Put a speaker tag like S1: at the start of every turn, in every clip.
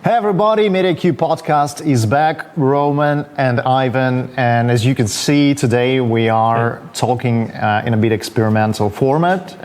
S1: Hey everybody, Mediacube podcast is back, Roman and Ivan, and as you can see today we are talking in a bit experimental format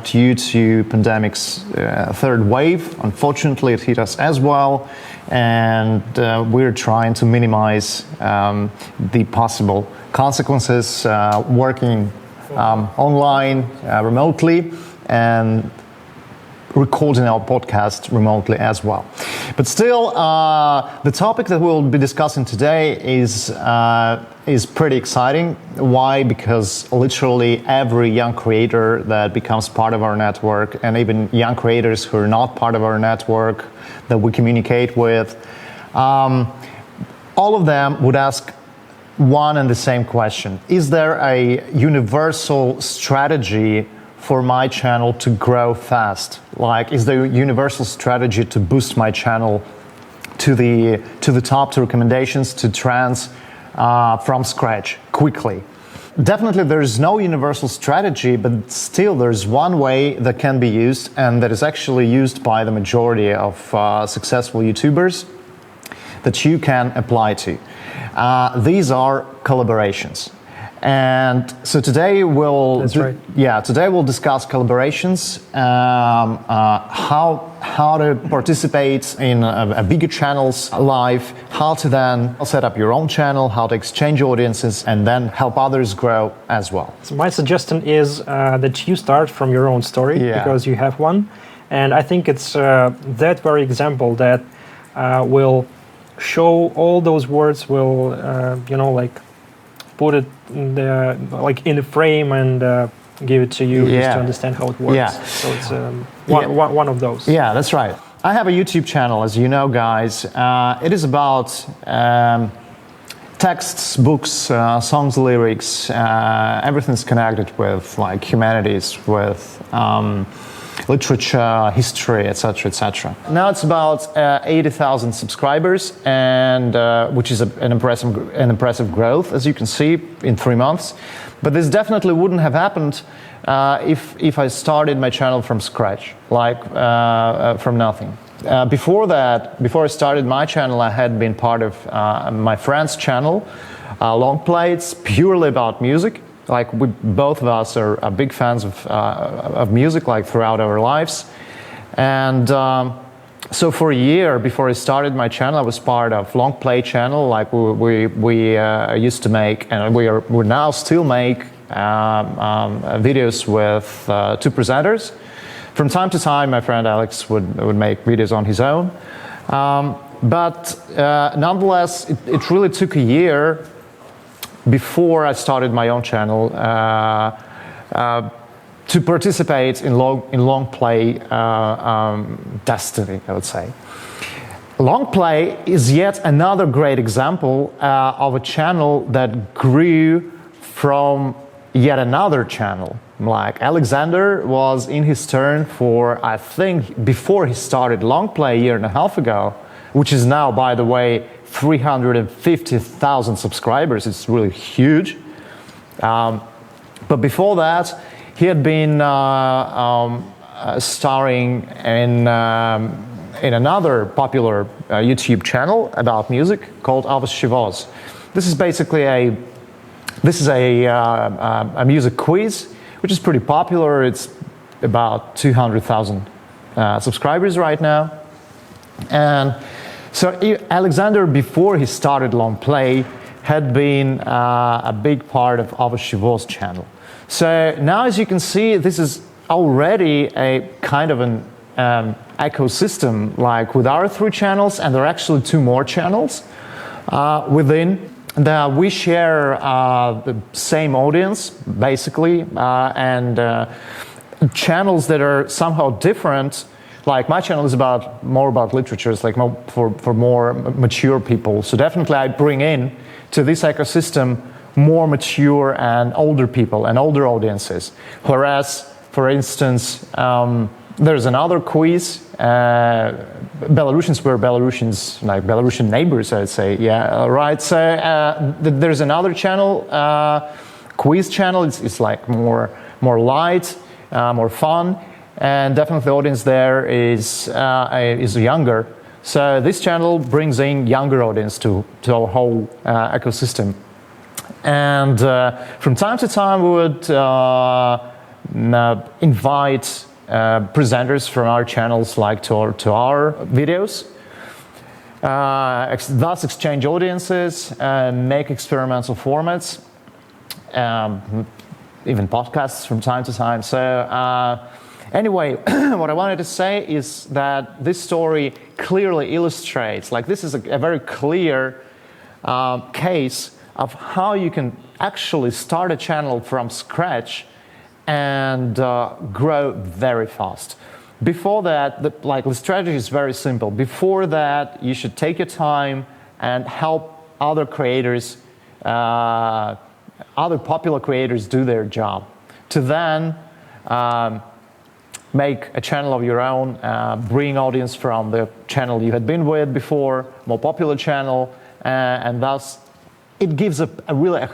S1: due to pandemic's third wave. Unfortunately it hit us as well, and we're trying to minimize the possible consequences working online, remotely, and recording our podcast remotely as well. But still, the topic that we'll be discussing today is pretty exciting. Why? Because literally every young creator that becomes part of our network, and even young creators who are not part of our network that we communicate with, all of them would ask one and the same question. Is there a universal strategy for my channel to grow fast? Like, is there a universal strategy to boost my channel to the top, to recommendations, to trends from scratch quickly? Definitely there's no universal strategy, but still there's one way that can be used, and that is actually used by the majority of successful YouTubers that you can apply to. These are collaborations. And so today we'll today we'll discuss collaborations, how to participate in a bigger channel's life, how to then set up your own channel, how to exchange audiences, and then help others grow as well.
S2: So my suggestion is that you start from your own story, because you have one, and I think it's that very example that will show all those words, will put it in the frame and give it to you just to understand how it works. So it's one of those.
S1: Yeah, that's right. I have a YouTube channel, as you know, guys. It is about texts, books, songs, lyrics, everything's connected with like humanities, with literature, history, etc., etc. Now it's about 80,000 subscribers, and which is an impressive growth, as you can see, in 3 months. But this definitely wouldn't have happened if I started my channel from scratch, like from nothing. Before I started my channel, I had been part of my friend's channel, Long Play. It's purely about music. Like, both of us are big fans of music, like throughout our lives. And so for a year before I started my channel, I was part of Long Play channel. Like we used to make, and we now still make videos with 2 presenters. From time to time, my friend Alex would make videos on his own. But nonetheless, it really took a year before I started my own channel to participate in long play destiny, I would say. Long play is yet another great example of a channel that grew from yet another channel. Like, Alexander was in his turn for, I think, before he started Long Play a year and a half ago, which is now, by the way, 350,000 subscribers. It's really huge. But before that, he had been starring in another popular YouTube channel about music called Avas Shivos. This is basically a music quiz, which is pretty popular. It's about 200,000 subscribers right now. And so Alexander, before he started Long Play, had been a big part of Avas Shivos channel. So now, as you can see, this is already a kind of an ecosystem, like with our 3 channels, and there are actually 2 more channels within. We share the same audience, basically, and channels that are somehow different. Like, my channel is more about literature. It's like for more mature people. So definitely I bring in to this ecosystem more mature and older people and older audiences. Whereas, for instance, there's another quiz. Belarusians were Belarusians, like Belarusian neighbors, I'd say. Yeah, right. So there's another channel, quiz channel. It's like more light, more fun. And definitely the audience there is younger So this channel brings in younger audience to our whole ecosystem. And from time to time, we would invite presenters from our channels to our videos, thus exchange audiences, make experimental formats, even podcasts from time to time. So anyway, what I wanted to say is that this story clearly illustrates, this is a very clear case of how you can actually start a channel from scratch and grow very fast. Before that, the strategy is very simple. Before that, you should take your time and help other creators, other popular creators do their job. To then make a channel of your own, bring audience from the channel you had been with before, more popular channel, and thus it gives a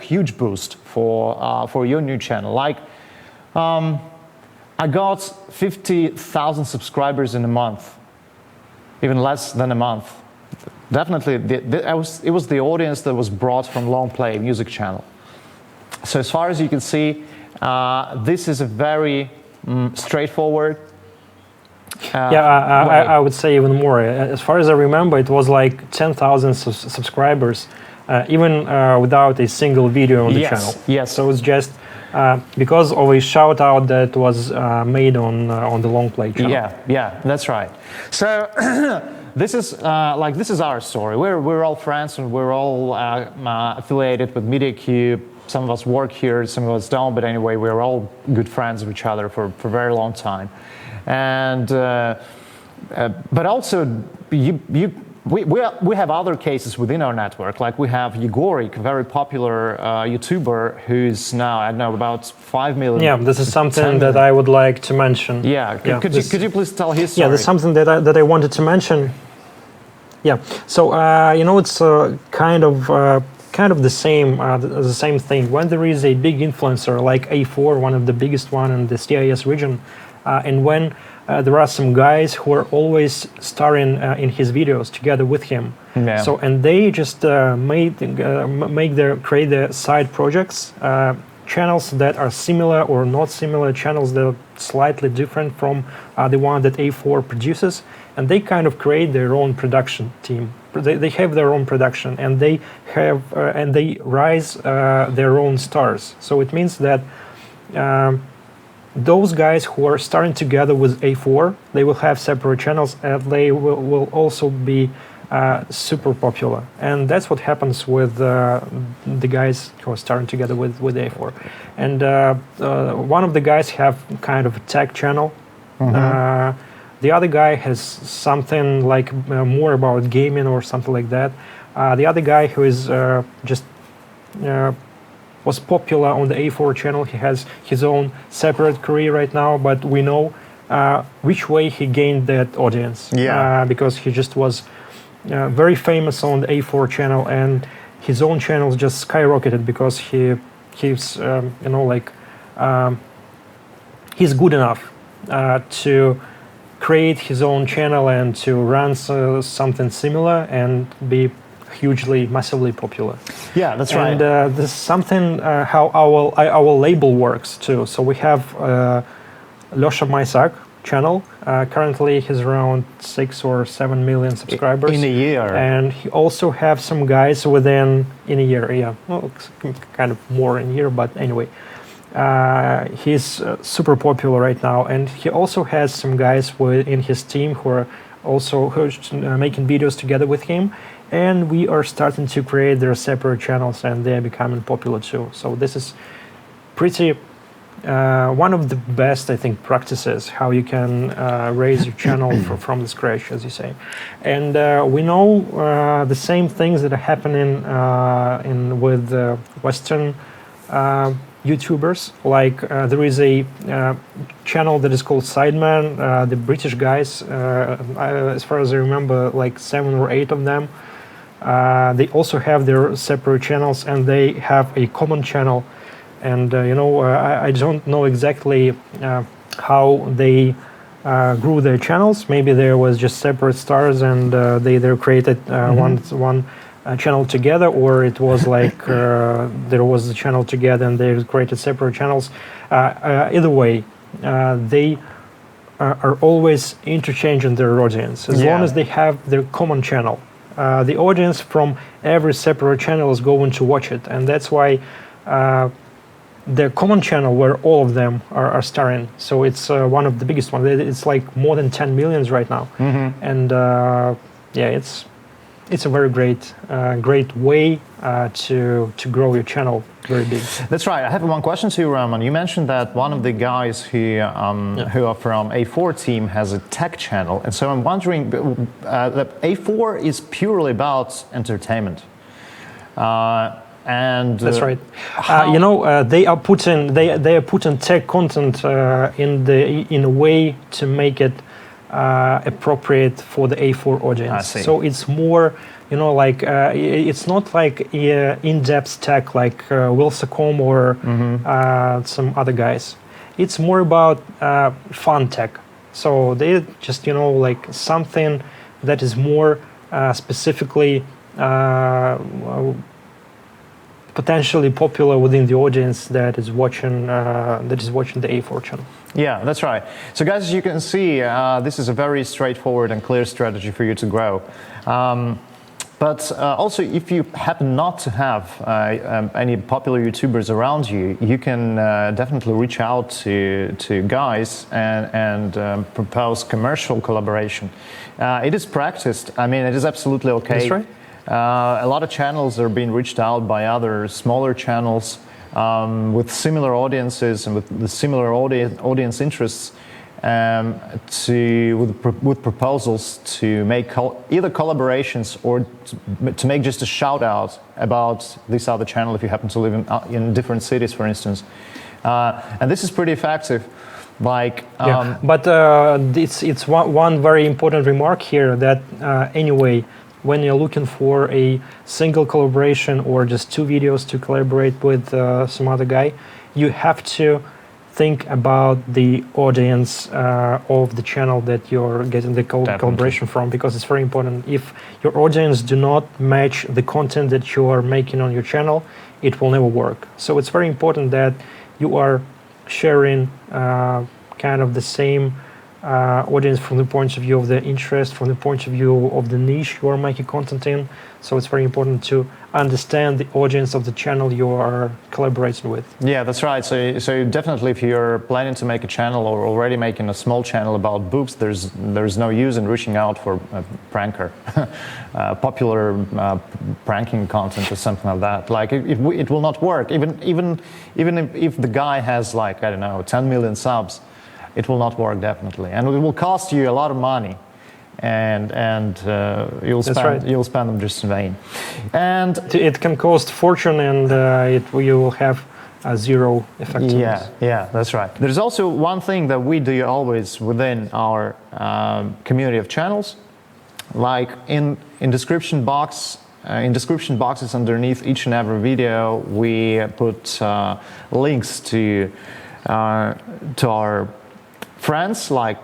S1: huge boost for your new channel. I got 50,000 subscribers in a month, even less than a month. Definitely, it was the audience that was brought from Long Play music channel. So as far as you can see, this is a very straightforward.
S2: I would say even more. As far as I remember, it was like 10,000 subscribers, even without a single video on the channel.
S1: Yes.
S2: So it's just because of a shout out that was made on the Long Play channel.
S1: Yeah, that's right. So this is our story. We're all friends and we're all affiliated with Mediacube. Some of us work here, some of us don't, but anyway, we're all good friends of each other for a very long time. And but also we have other cases within our network. Like we have Yegorik, a very popular YouTuber who's now, I don't know, about 5 million.
S2: Yeah, this is something that I would like to mention.
S1: Could you please tell his story?
S2: Yeah, there's something that I wanted to mention. Yeah, so it's kind of the same thing. When there is a big influencer like A4, one of the biggest one in the CIS region, and when there are some guys who are always starring in his videos together with him.
S1: Yeah.
S2: So and they just create their side projects, channels that are similar or not similar, channels that are slightly different from the one that A4 produces, and they kind of create their own production team. They have their own production, and they have and they rise their own stars. So it means that those guys who are starting together with A4, they will have separate channels, and they will also be super popular. And that's what happens with the guys who are starting together with A4. And one of the guys have kind of a tech channel. Mm-hmm. The other guy has something like more about gaming or something like that. The other guy who is just was popular on the A4 channel, he has his own separate career right now, but we know which way he gained that audience. Because he just was very famous on the A4 channel, and his own channels just skyrocketed because he's he's good enough to create his own channel and to run something similar and be hugely, massively popular.
S1: Yeah, that's right.
S2: And this is something how our label works too. So we have Losha Maisak channel. Currently, he's around 6 or 7 million subscribers
S1: in a year,
S2: and he also have some guys in a year. Yeah, well, kind of more in a year, but anyway. He's super popular right now, and he also has some guys in his team who are also making videos together with him, and we are starting to create their separate channels, and they're becoming popular too. So this is pretty one of the best, I think, practices how you can raise your channel from the scratch, as you say. And we know the same things that are happening with Western YouTubers. Like there is a channel that is called Sideman. The British guys, as far as I remember, like 7 or 8 of them. They also have their separate channels, and they have a common channel. And I don't know exactly how they grew their channels. Maybe there was just separate stars and they created one channel together, or it was like there was a channel together and they created separate channels. Either way, they are always interchanging their audience as long as they have their common channel. The audience from every separate channel is going to watch it, and that's why the common channel where all of them are starring. So it's one of the biggest ones. It's like more than 10 millions right now, and it's a very great way to grow your channel very big.
S1: That's right. I have one question to you, Roman. You mentioned that one of the guys who are from A4 team has a tech channel, and so I'm wondering, that A4 is purely about entertainment. And
S2: that's right. They are putting tech content in a way to make it appropriate for the A4 audience. So it's more, it's not like in-depth tech like Wilsacom or some other guys. It's more about fun tech. So they just, like something that is more specifically potentially popular within the audience that is watching the A4 channel.
S1: Yeah, that's right. So guys, as you can see, this is a very straightforward and clear strategy for you to grow. But also, if you happen not to have any popular YouTubers around you, you can definitely reach out to guys and propose commercial collaboration. It is practiced. I mean, it is absolutely okay.
S2: That's right.
S1: A lot of channels are being reached out by other smaller channels with similar audiences and with the similar audience interests with proposals to make either collaborations or to make just a shout out about this other channel if you happen to live in different cities, for instance. And this is pretty effective. But it's one very important remark here that anyway, when you're looking for a single collaboration or just two videos to collaborate with some other guy, you have to think about the audience of the channel that you're getting the collaboration from, because it's very important. If your audience do not match the content that you are making on your channel, it will never work. So it's very important that you are sharing kind of the same audience from the point of view of the interest, from the point of view of the niche you are making content in. So it's very important to understand the audience of the channel you are collaborating with. Yeah, that's right. So definitely, if you're planning to make a channel or already making a small channel about books, there's no use in reaching out for a pranker, popular pranking content or something like that. Like it will not work. Even if the guy has, like, I don't know, 10 million subs, it will not work, definitely, and it will cost you a lot of money, and you'll spend them just in vain. And
S2: it can cost fortune, and you will have zero effectiveness.
S1: Yeah, that's right. There's also one thing that we do always within our community of channels, like in description boxes underneath each and every video, we put links to our friends. Like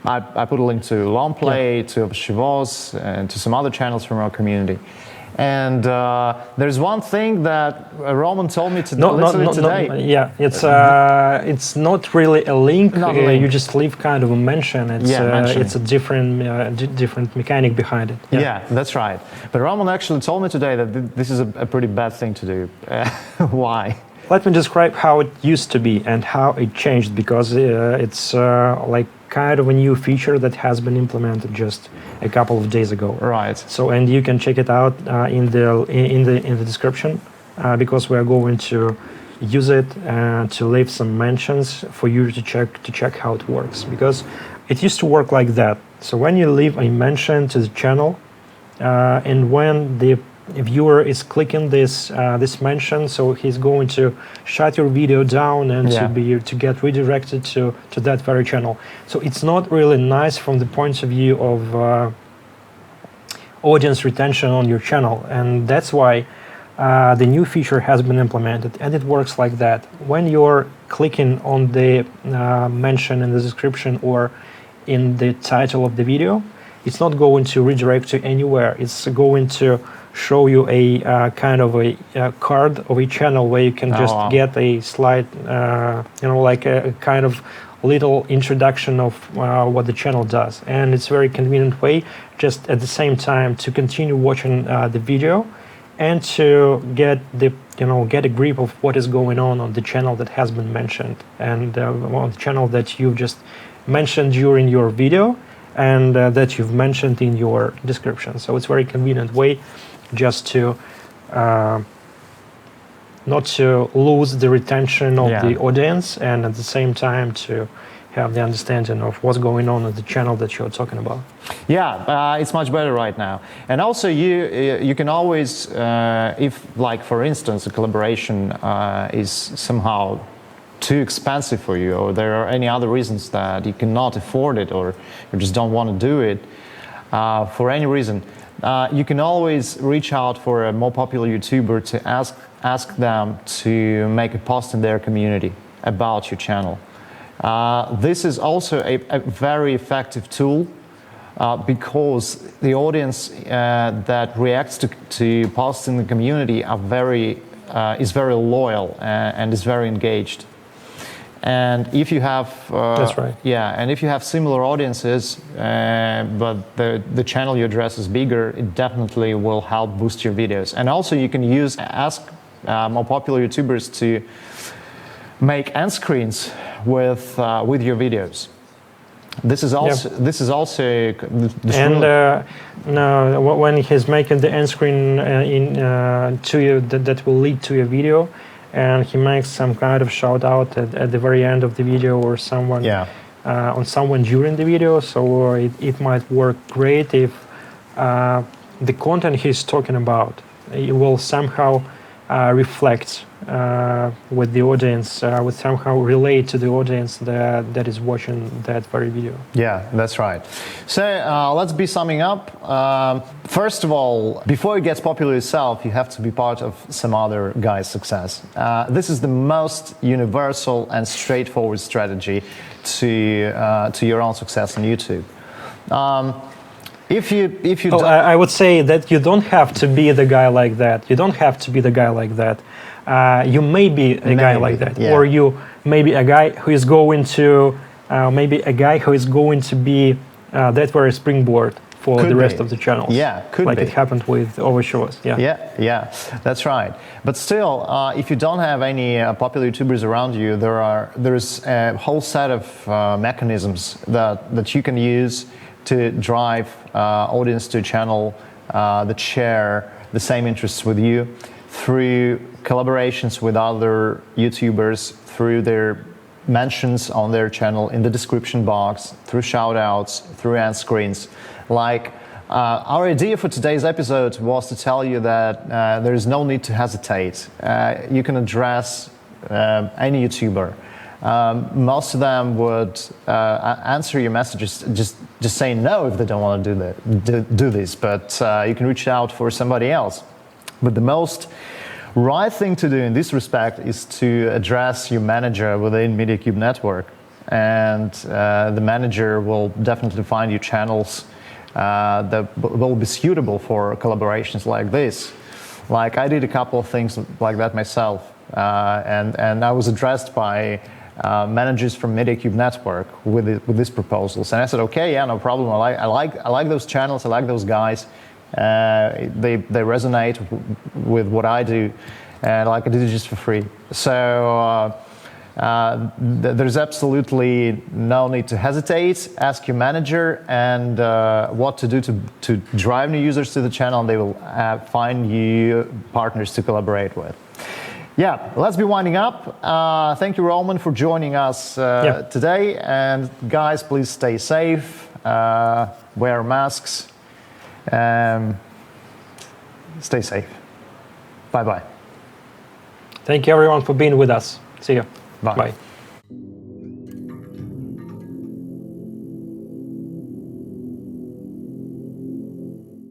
S1: I put a link to Longplay, to Shivoz, and to some other channels from our community. And there's one thing that Roman told me today. It's
S2: not really a link. You just leave kind of a mention. It's a different mechanic behind it.
S1: Yeah, that's right. But Roman actually told me today that this is a pretty bad thing to do. Why?
S2: Let me describe how it used to be and how it changed, because it's like kind of a new feature that has been implemented just a couple of days ago.
S1: Right.
S2: So, and you can check it out in the description, because we are going to use it to leave some mentions for you to check how it works, because it used to work like that. So when you leave a mention to the channel, and when the viewer is clicking this mention, so he's going to shut your video down and to get redirected to that very channel. So it's not really nice from the point of view of audience retention on your channel, and that's why the new feature has been implemented, and it works like that. When you're clicking on the mention in the description or in the title of the video, it's not going to redirect you anywhere. It's going to show you a kind of a card of a channel where you can just get a slide, like a kind of little introduction of what the channel does. And it's a very convenient way, just at the same time, to continue watching the video and to get get a grip of what is going on the channel that has been mentioned, and on the channel that you've just mentioned during your video and that you've mentioned in your description. So it's a very convenient way just to not to lose the retention of the audience, and at the same time to have the understanding of what's going on the channel that you're talking about.
S1: Yeah, it's much better right now. And also you can always, if like for instance a collaboration is somehow too expensive for you, or there are any other reasons that you cannot afford it, or you just don't want to do it for any reason, you can always reach out for a more popular YouTuber to ask them to make a post in their community about your channel. This is also a very effective tool because the audience that reacts to posts in the community is very loyal and is very engaged. And if you have
S2: that's right.
S1: Yeah, and if you have similar audiences, but the channel you address is bigger, it definitely will help boost your videos. And also you can ask more popular YouTubers to make end screens with your videos. This is also
S2: when he's making the end screen to you that will lead to your video, and he makes some kind of shout out at the very end of the video, or someone on someone during the video. So it might work great if the content he's talking about, it will somehow reflect with the audience, would somehow relate to the audience that is watching that very video.
S1: Yeah, that's right. So let's be summing up. First of all, before it gets popular yourself, you have to be part of some other guy's success. This is the most universal and straightforward strategy to your own success on YouTube. If you
S2: I would say that you don't have to be the guy like that. You don't have to be the guy like that. You may be a guy like that, or you may be a guy who is going to be that very springboard for the rest of the channels.
S1: Yeah,
S2: it happened with Overshows.
S1: Yeah, that's right. But still, if you don't have any popular YouTubers around you, there's a whole set of mechanisms that you can use to drive audience to a channel that share the same interests with you, through collaborations with other YouTubers, through their mentions on their channel in the description box, through shoutouts, through end screens. Like our idea for today's episode was to tell you that there is no need to hesitate. You can address any YouTuber. Most of them would answer your messages just saying no if they don't want to do this, but you can reach out for somebody else. But the most right thing to do in this respect is to address your manager within Mediacube network, and the manager will definitely find you channels that will be suitable for collaborations like this. Like I did a couple of things like that myself, and I was addressed by managers from Mediacube network with these proposals, and I said, okay, yeah, no problem. I like those channels. I like those guys. They resonate with what I do, and I did it just for free. So there's absolutely no need to hesitate. Ask your manager and what to do to drive new users to the channel, and they will find you partners to collaborate with. Yeah, let's be winding up. Thank you, Roman, for joining us today. And guys, please stay safe, wear masks, stay safe. Bye-bye.
S2: Thank you, everyone, for being with us. See you.
S1: Bye.
S2: Bye.